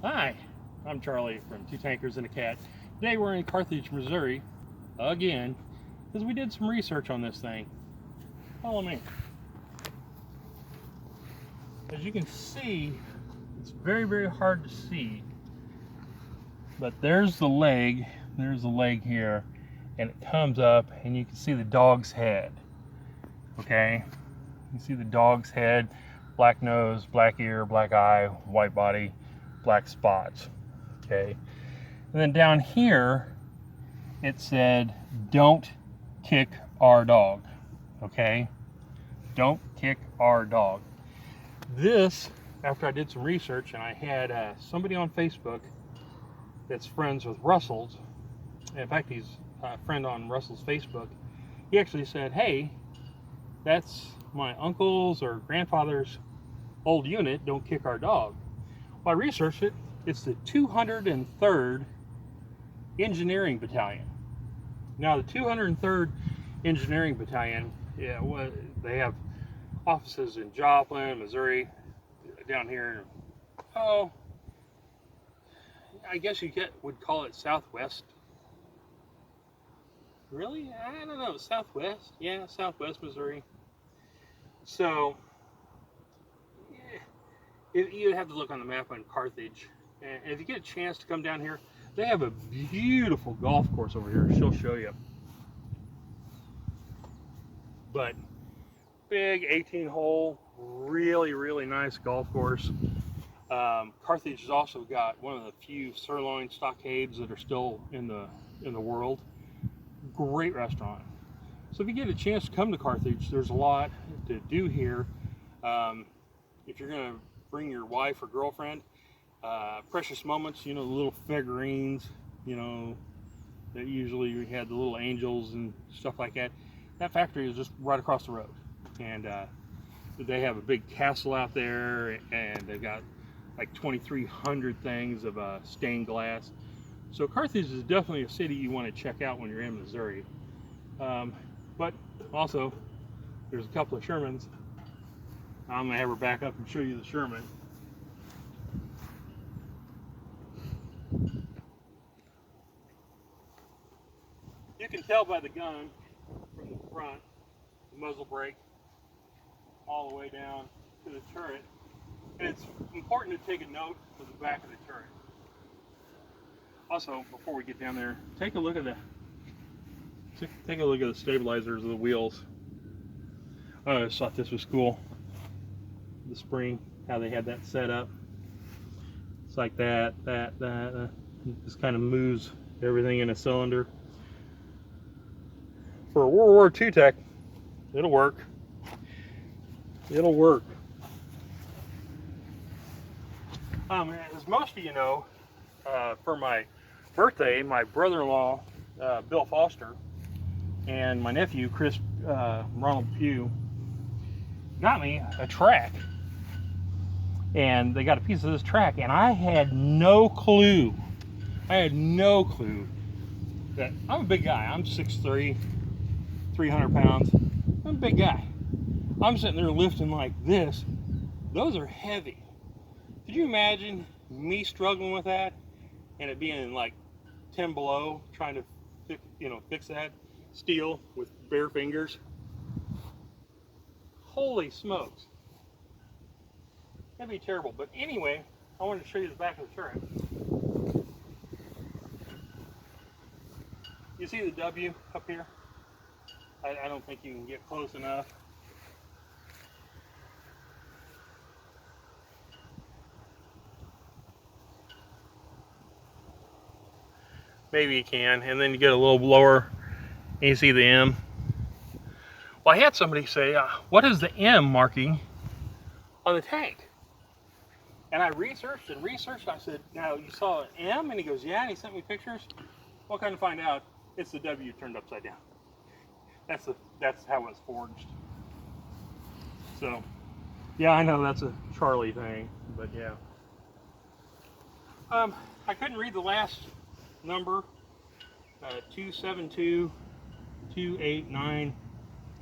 Hi, I'm Charlie from Two Tankers and a Cat. Today we're in Carthage, Missouri, again, because we did some research on this thing. Follow me. As you can see, it's very, very hard to see, but there's the leg here, and it comes up, and you can see the dog's head, okay? You see the dog's head, black nose, black ear, black eye, white body, black spots, okay? And then down here, it said, don't kick our dog, okay? Don't kick our dog. This, after I did some research, and I had somebody on Facebook that's friends with Russell's. In fact, he's a friend on Russell's Facebook. He actually said, hey, that's my uncle's or grandfather's old unit, don't kick our dog. Well, I researched it. It's the 203rd Engineering Battalion. Now, the 203rd Engineering Battalion, yeah, well, they have offices in Joplin, Missouri, down here. Oh, I guess you would call it Southwest. Really? I don't know. Southwest? Yeah, Southwest Missouri. So, you'd have to look on the map on Carthage. And if you get a chance to come down here, they have a beautiful golf course over here. She'll show you. But big 18-hole, really, really nice golf course. Carthage has also got one of the few sirloin stockades that are still in the world. Great restaurant. So if you get a chance to come to Carthage, there's a lot to do here. If you're going to bring your wife or girlfriend, precious moments, you know, the little figurines, you know, that usually we had the little angels and stuff like that. That factory is just right across the road, and they have a big castle out there, and they've got like 2,300 things of stained glass. So Carthage is definitely a city you want to check out when you're in Missouri. But also, there's a couple of Shermans. I'm gonna have her back up and show you the Sherman. You can tell by the gun from the front, the muzzle brake, all the way down to the turret. And it's important to take a note of the back of the turret. Also, before we get down there, take a look at the stabilizers of the wheels. I just thought this was cool. The spring, how they had that set up. It's like that. It just kind of moves everything in a cylinder. For a World War II tech, it'll work. It'll work. As most of you know, for my birthday, my brother-in-law, Bill Foster, and my nephew, Chris Ronald Pugh, got me a track. And they got a piece of this track, and I had no clue. That I'm a big guy. I'm 6'3", 300 pounds. I'm a big guy. I'm sitting there lifting like this. Those are heavy. Could you imagine me struggling with that and it being like 10 below, trying to fix that steel with bare fingers? Holy smokes. That'd be terrible. But anyway, I wanted to show you the back of the turret. You see the W up here? I don't think you can get close enough. Maybe you can, and then you get a little lower and you see the M. Well, I had somebody say, what is the M marking on the tank? And I researched and researched. I said, now you saw an M? And he goes, yeah, and he sent me pictures. Well, kind of find out it's the W turned upside down. That's how it's forged. So, yeah, I know that's a Charlie thing, but yeah. I couldn't read the last number, 272289,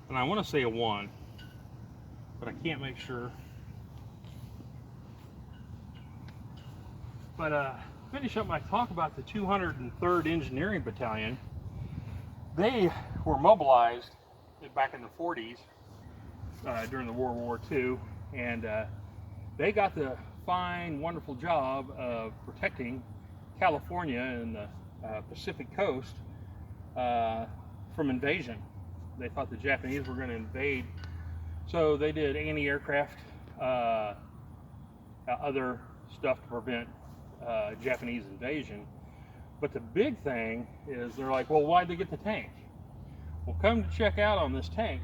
and I want to say a 1, but I can't make sure. But finish up my talk about the 203rd Engineering Battalion. They were mobilized back in the 40s during the World War II, and they got the fine, wonderful job of protecting California and the Pacific coast from invasion. They thought the Japanese were going to invade, so they did anti-aircraft, other stuff to prevent Japanese invasion. But the big thing is they're like, well, why'd they get the tank? Well, come to check out on this tank.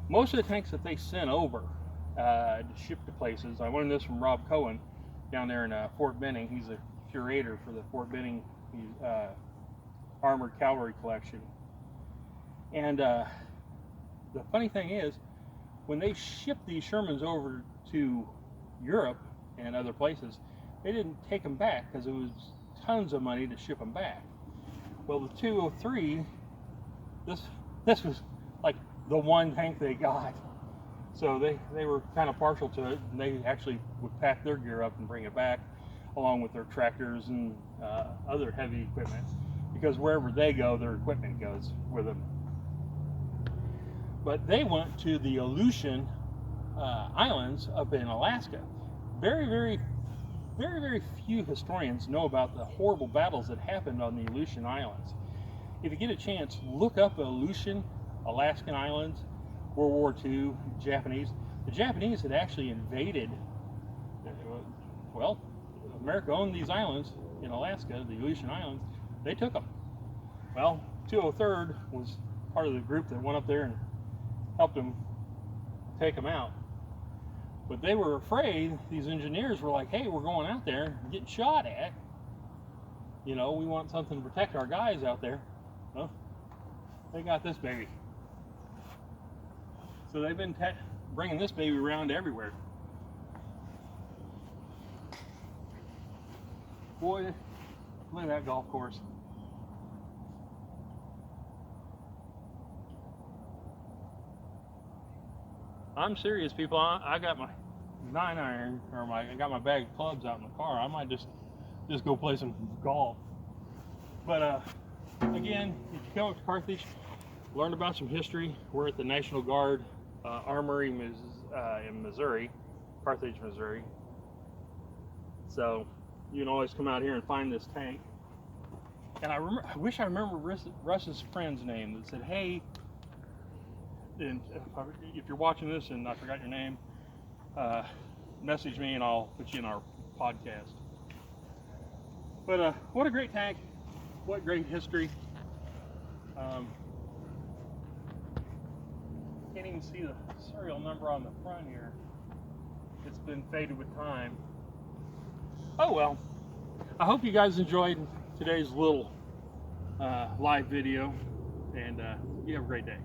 Most of the tanks that they sent over to ship to places, I learned this from Rob Cohen down there in Fort Benning. He's a curator for the Fort Benning Armored Cavalry Collection. And the funny thing is, when they shipped these Shermans over to Europe and other places, they didn't take them back because it was tons of money to ship them back. Well, the 203, this was like the one tank they got. So they were kind of partial to it, and they actually would pack their gear up and bring it back, along with their tractors and other heavy equipment, because wherever they go, their equipment goes with them. But they went to the Aleutian Islands up in Alaska. Very, very, very, very few historians know about the horrible battles that happened on the Aleutian Islands. If you get a chance, look up Aleutian, Alaskan Islands, World War II, Japanese. The Japanese had actually invaded, well, America owned these islands in Alaska, the Aleutian Islands. They took them. Well, 203rd was part of the group that went up there and helped them take them out. But they were afraid. These engineers were like, hey, we're going out there and getting shot at. You know, we want something to protect our guys out there. Well, they got this baby. So they've been bringing this baby around everywhere. Boy, look at that golf course. I'm serious, people. I got my 9-iron, or I got my bag of clubs out in the car. I might just go play some golf. But again, if you come up to Carthage, learn about some history. We're at the National Guard Armory in Missouri, Carthage, Missouri. So you can always come out here and find this tank. And I wish I remember Russ's friend's name that said, hey, and if you're watching this and I forgot your name, message me and I'll put you in our podcast. But what a great tank. What great history. Can't even see the serial number on the front here. It's been faded with time. Oh well. I hope you guys enjoyed today's little live video, and you have a great day.